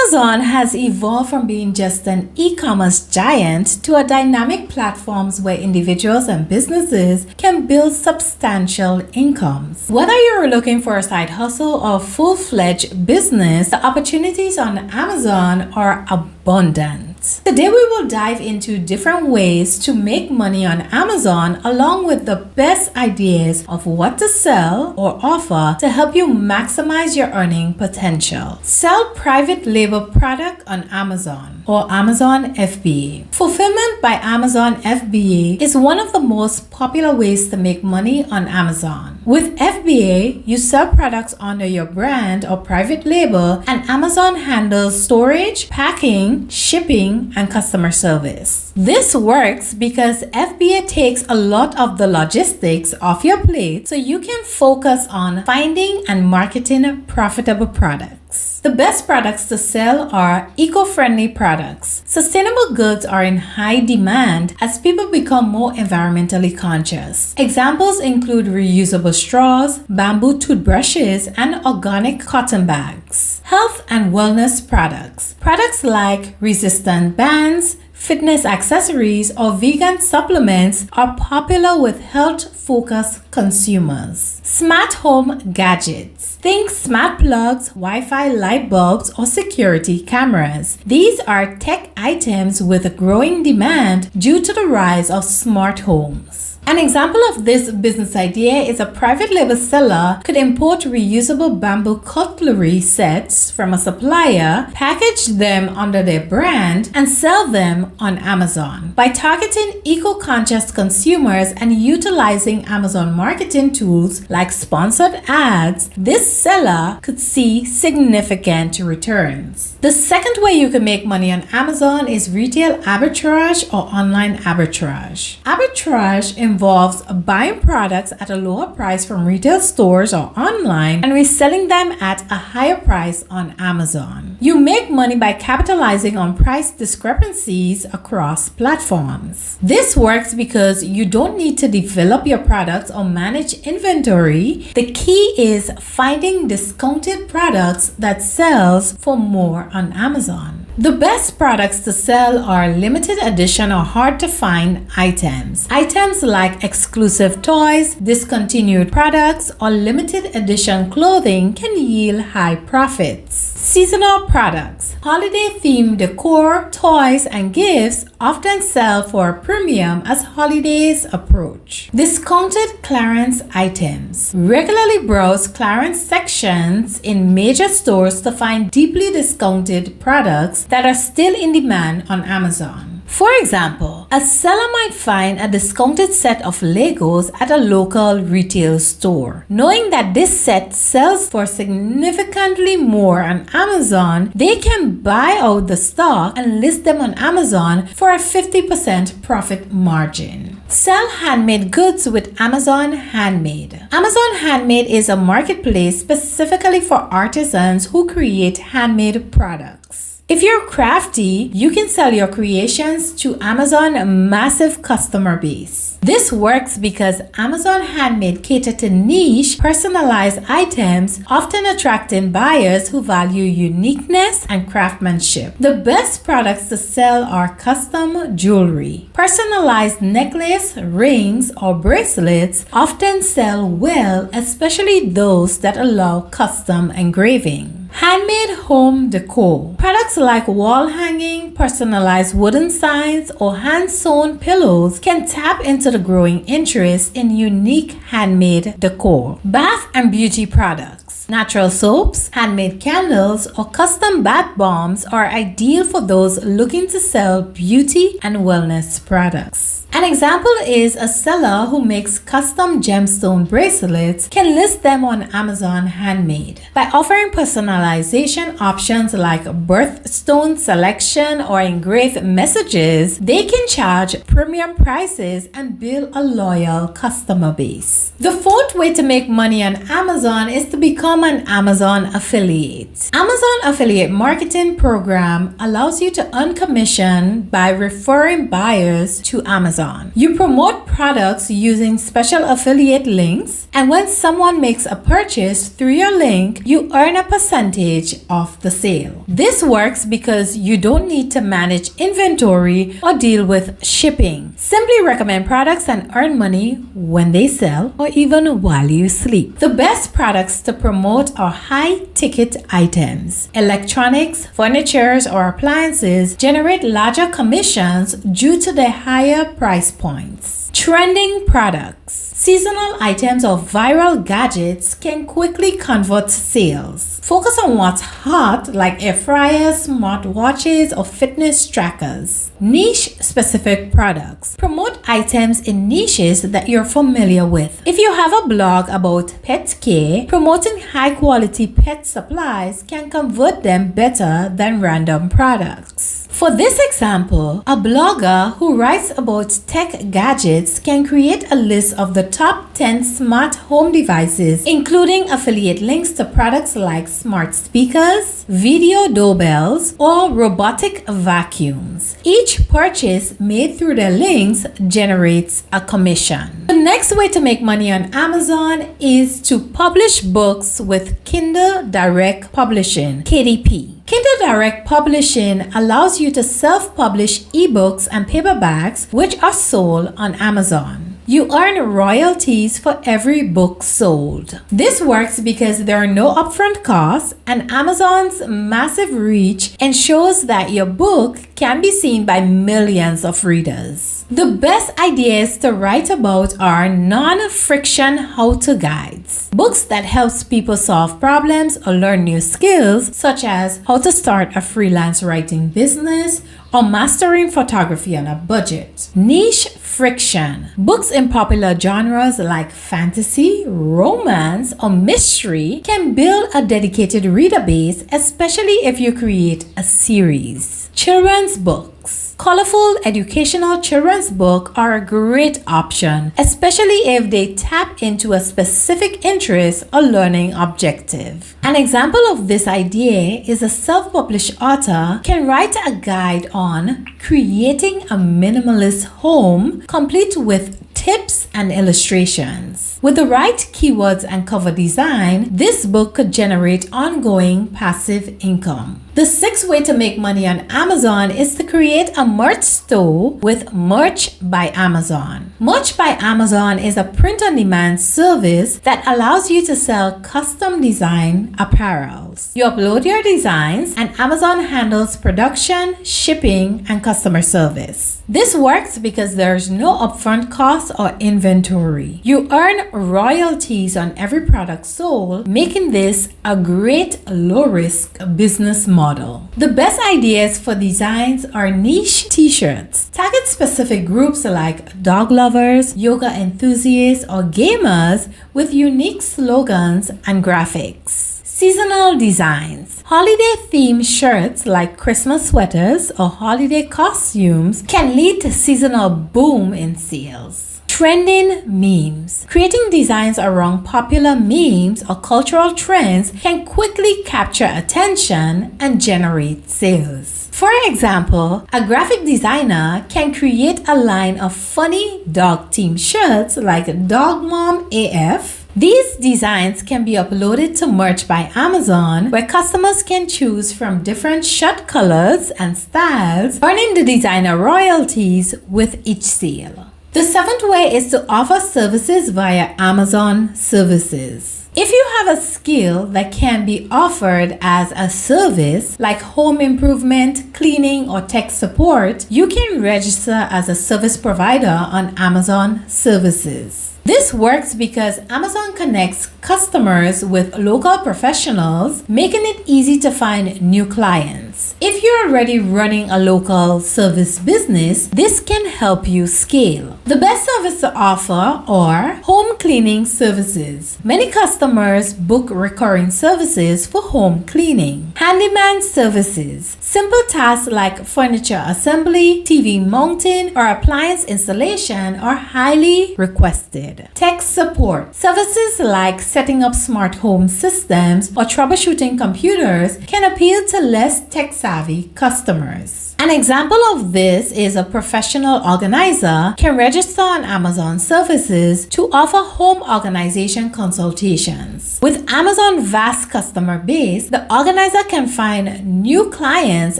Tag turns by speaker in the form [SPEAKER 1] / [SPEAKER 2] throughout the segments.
[SPEAKER 1] Amazon has evolved from being just an e-commerce giant to a dynamic platform where individuals and businesses can build substantial incomes. Whether you're looking for a side hustle or a full-fledged business, the opportunities on Amazon are abundant. Today we will dive into different ways to make money on Amazon along with the best ideas of what to sell or offer to help you maximize your earning potential. Sell private label product on Amazon or Amazon FBA. Fulfillment by Amazon FBA is one of the most popular ways to make money on Amazon. With FBA, you sell products under your brand or private label, and Amazon handles storage, packing, shipping, and customer service. This works because FBA takes a lot of the logistics off your plate so you can focus on finding and marketing profitable products. The best products to sell are eco-friendly products. Sustainable goods are in high demand as people become more environmentally conscious. Examples include reusable straws, bamboo toothbrushes, and organic cotton bags. Health and wellness products. Products like resistant bands, fitness accessories, or vegan supplements are popular with health-focused consumers. Smart home gadgets. Think smart plugs, Wi-Fi light bulbs, or security cameras. These are tech items with a growing demand due to the rise of smart homes. An example of this business idea is a private label seller could import reusable bamboo cutlery sets from a supplier, package them under their brand, and sell them on Amazon. By targeting eco-conscious consumers and utilizing Amazon marketing tools like sponsored ads, this seller could see significant returns. The second way you can make money on Amazon is retail arbitrage or online arbitrage. Arbitrage involves buying products at a lower price from retail stores or online and reselling them at a higher price on Amazon. You make money by capitalizing on price discrepancies across platforms. This works because you don't need to develop your products or manage inventory. The key is finding discounted products that sells for more on Amazon. The best products to sell are limited edition or hard to find items. Items like exclusive toys, discontinued products, or limited edition clothing can yield high profits. Seasonal products. Holiday themed decor, toys, and gifts often sell for a premium as holidays approach. Discounted clearance items. Regularly browse clearance sections in major stores to find deeply discounted products that are still in demand on Amazon. For example, a seller might find a discounted set of Legos at a local retail store. Knowing that this set sells for significantly more on Amazon, they can buy out the stock and list them on Amazon for a 50% profit margin. Sell handmade goods with Amazon Handmade. Amazon Handmade is a marketplace specifically for artisans who create handmade products. If you're crafty, you can sell your creations to Amazon's massive customer base. This works because Amazon Handmade caters to niche, personalized items, often attracting buyers who value uniqueness and craftsmanship. The best products to sell are custom jewelry. Personalized necklace, rings, or bracelets often sell well, especially those that allow custom engraving. Handmade home decor. Products like wall hanging, personalized wooden signs, or hand-sewn pillows can tap into the growing interest in unique handmade decor. Bath and beauty products. Natural soaps, handmade candles, or custom bath bombs are ideal for those looking to sell beauty and wellness products. An example is a seller who makes custom gemstone bracelets can list them on Amazon Handmade. By offering personalization options like birthstone selection or engraved messages, they can charge premium prices and build a loyal customer base. The fourth way to make money on Amazon is to become become an Amazon affiliate. Amazon Affiliate Marketing Program allows you to earn commission by referring buyers to Amazon. You promote products using special affiliate links, and when someone makes a purchase through your link, you earn a percentage of the sale. This works because you don't need to manage inventory or deal with shipping. Simply recommend products and earn money when they sell or even while you sleep. The best products to promote are high-ticket items. Electronics, furniture, or appliances generate larger commissions due to their higher price points. Trending products. Seasonal items or viral gadgets can quickly convert sales. Focus on what's hot, like air fryers, smartwatches, or fitness trackers. Niche specific products. Promote items in niches that you're familiar with. If you have a blog about pet care, promoting high quality pet supplies can convert them better than random products. For this example, a blogger who writes about tech gadgets can create a list of the top 10 smart home devices, including affiliate links to products like smart speakers, video doorbells, or robotic vacuums. Each purchase made through their links generates a commission. The next way to make money on Amazon is to publish books with Kindle Direct Publishing, KDP. Kindle Direct Publishing allows you to self-publish ebooks and paperbacks which are sold on Amazon. You earn royalties for every book sold. This works because there are no upfront costs, and Amazon's massive reach ensures that your book can be seen by millions of readers. The best ideas to write about are non-friction how-to guides. Books that helps people solve problems or learn new skills, such as how to start a freelance writing business or mastering photography on a budget. Niche friction. Books in popular genres like fantasy, romance, or mystery can build a dedicated reader base, especially if you create a series. Children's books. Colorful educational children's books are a great option, especially if they tap into a specific interest or learning objective. An example of this idea is a self-published author can write a guide on creating a minimalist home, complete with tips and illustrations. With the right keywords and cover design, this book could generate ongoing passive income. The sixth way to make money on Amazon is to create a merch store with Merch by Amazon. Merch by Amazon is a print-on-demand service that allows you to sell custom design apparels. You upload your designs and Amazon handles production, shipping, and customer service. This works because there's no upfront cost or inventory. You earn royalties on every product sold, making this a great low-risk business model. The best ideas for designs are niche t-shirts. Target specific groups like dog lovers, yoga enthusiasts, or gamers with unique slogans and graphics. Seasonal designs. Holiday-themed shirts like Christmas sweaters or holiday costumes can lead to seasonal boom in sales. Trending memes. Creating designs around popular memes or cultural trends can quickly capture attention and generate sales. For example, a graphic designer can create a line of funny dog-themed shirts like Dog Mom AF. These designs can be uploaded to Merch by Amazon, where customers can choose from different shirt colors and styles, earning the designer royalties with each sale. The seventh way is to offer services via Amazon services. If you have a skill that can be offered as a service, like home improvement, cleaning, or tech support, you can register as a service provider on Amazon services. This works because Amazon connects customers with local professionals, making it easy to find new clients. If you're already running a local service business, this can help you scale. The best service to offer are home cleaning services. Many customers book recurring services for home cleaning. Handyman services. Simple tasks like furniture assembly, TV mounting, or appliance installation are highly requested. Tech support. Services like setting up smart home systems or troubleshooting computers can appeal to less tech-savvy customers. An example of this is a professional organizer can register on Amazon services to offer home organization consultations. With Amazon's vast customer base, the organizer can find new clients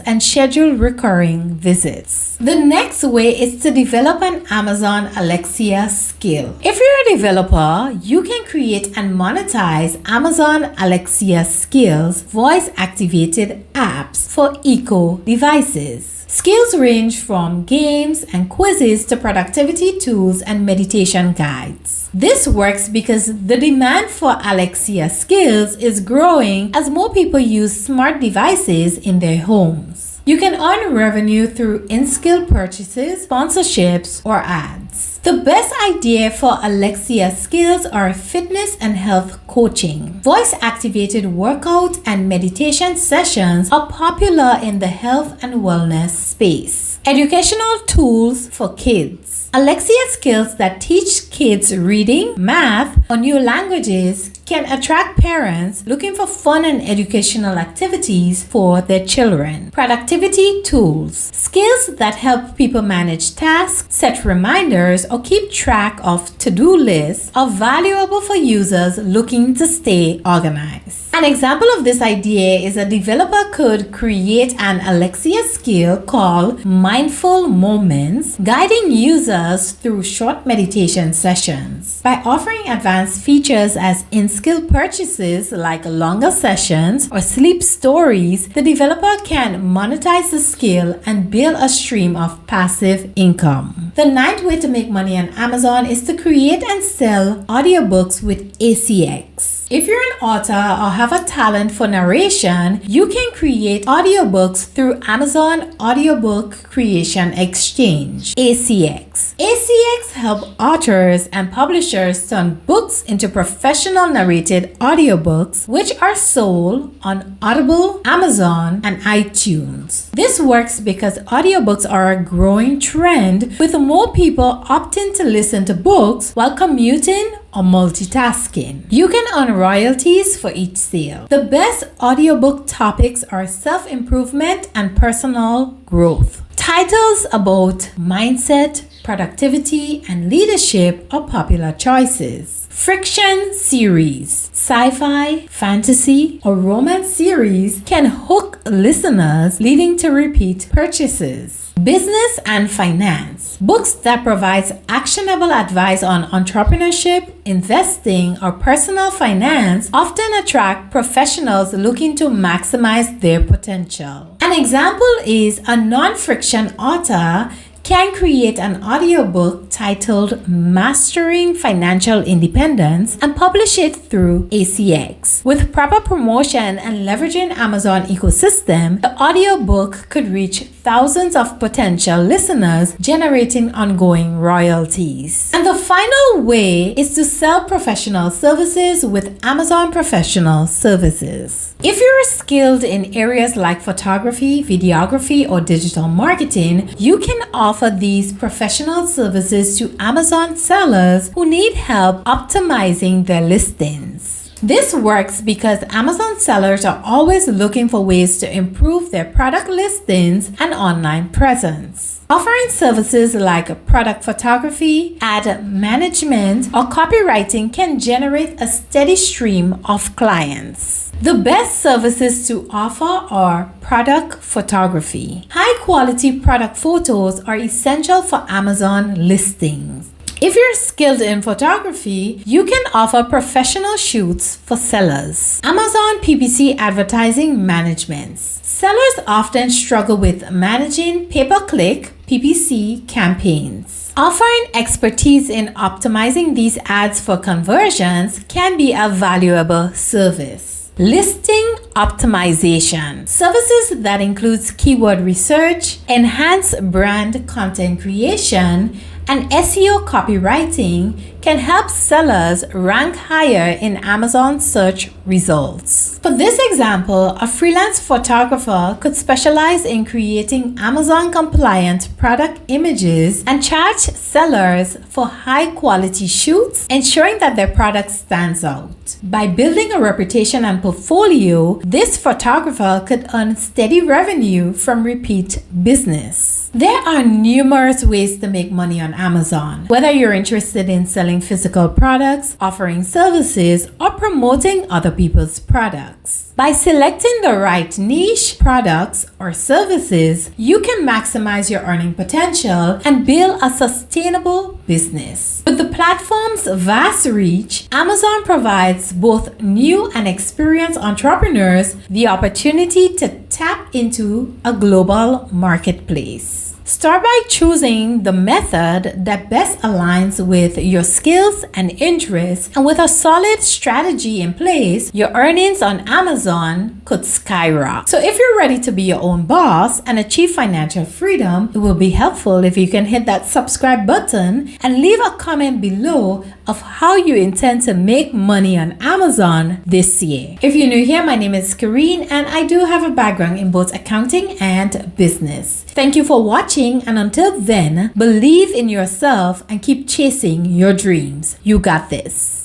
[SPEAKER 1] and schedule recurring visits. The next way is to develop an Amazon Alexa skill. If you're a developer, you can create and monetize Amazon Alexa skills, voice-activated apps for Echo devices. Skills range from games and quizzes to productivity tools and meditation guides. This works because the demand for Alexa skills is growing as more people use smart devices in their homes. You can earn revenue through in-skill purchases, sponsorships, or ads. The best idea for Alexa skills are fitness and health coaching. Voice-activated workout and meditation sessions are popular in the health and wellness space. Educational tools for kids. Alexa skills that teach kids reading, math, or new languages can attract parents looking for fun and educational activities for their children. Productivity tools. Skills that help people manage tasks, set reminders, or keep track of to-do lists are valuable for users looking to stay organized. An example of this idea is a developer could create an Alexa skill called Mindful Moments, guiding users through short meditation sessions. By offering advanced features as in-skill purchases like longer sessions or sleep stories, the developer can monetize the skill and build a stream of passive income. The ninth way to make money on Amazon is to create and sell audiobooks with ACX. If you're an author or have a talent for narration, you can create audiobooks through Amazon Audiobook Creation Exchange, ACX. ACX helps authors and publishers turn books into professional narrated audiobooks, which are sold on Audible, Amazon, and iTunes. This works because audiobooks are a growing trend, with more people opting to listen to books while commuting or multitasking. You can earn royalties for each sale. The best audiobook topics are self-improvement and personal growth. Titles about mindset, productivity, and leadership are popular choices. Friction series, sci-fi, fantasy, or romance series can hook listeners, leading to repeat purchases. Business and finance. Books that provide actionable advice on entrepreneurship, investing, or personal finance often attract professionals looking to maximize their potential. An example is a non-fiction author can create an audiobook titled Mastering Financial Independence and publish it through ACX. With proper promotion and leveraging Amazon ecosystem, the audiobook could reach thousands of potential listeners, generating ongoing royalties. And the final way is to sell professional services with Amazon Professional Services. If you're skilled in areas like photography, videography, or digital marketing, you can offer these professional services to Amazon sellers who need help optimizing their listings. This works because Amazon sellers are always looking for ways to improve their product listings and online presence. Offering services like product photography, ad management, or copywriting can generate a steady stream of clients. The best services to offer are product photography. High-quality product photos are essential for Amazon listings. If you're skilled in photography, you can offer professional shoots for sellers. Amazon PPC advertising management. Sellers often struggle with managing pay-per-click PPC campaigns. Offering expertise in optimizing these ads for conversions can be a valuable service. Listing optimization. Services that includes keyword research, enhanced brand content creation, and SEO copywriting can help sellers rank higher in Amazon search results. For this example, a freelance photographer could specialize in creating Amazon compliant product images and charge sellers for high quality shoots, ensuring that their product stands out. By building a reputation and portfolio, this photographer could earn steady revenue from repeat business. There are numerous ways to make money on Amazon. Whether you're interested in selling physical products, offering services, or promoting other people's products. By selecting the right niche, products, or services, you can maximize your earning potential and build a sustainable business. With the platform's vast reach, Amazon provides both new and experienced entrepreneurs the opportunity to tap into a global marketplace. Start by choosing the method that best aligns with your skills and interests, and with a solid strategy in place, your earnings on Amazon could skyrocket. So if you're ready to be your own boss and achieve financial freedom, it will be helpful if you can hit that subscribe button and leave a comment below of how you intend to make money on Amazon this year. If you're new here, my name is Kareen and I do have a background in both accounting and business. Thank you for watching, and until then, believe in yourself and keep chasing your dreams. You got this.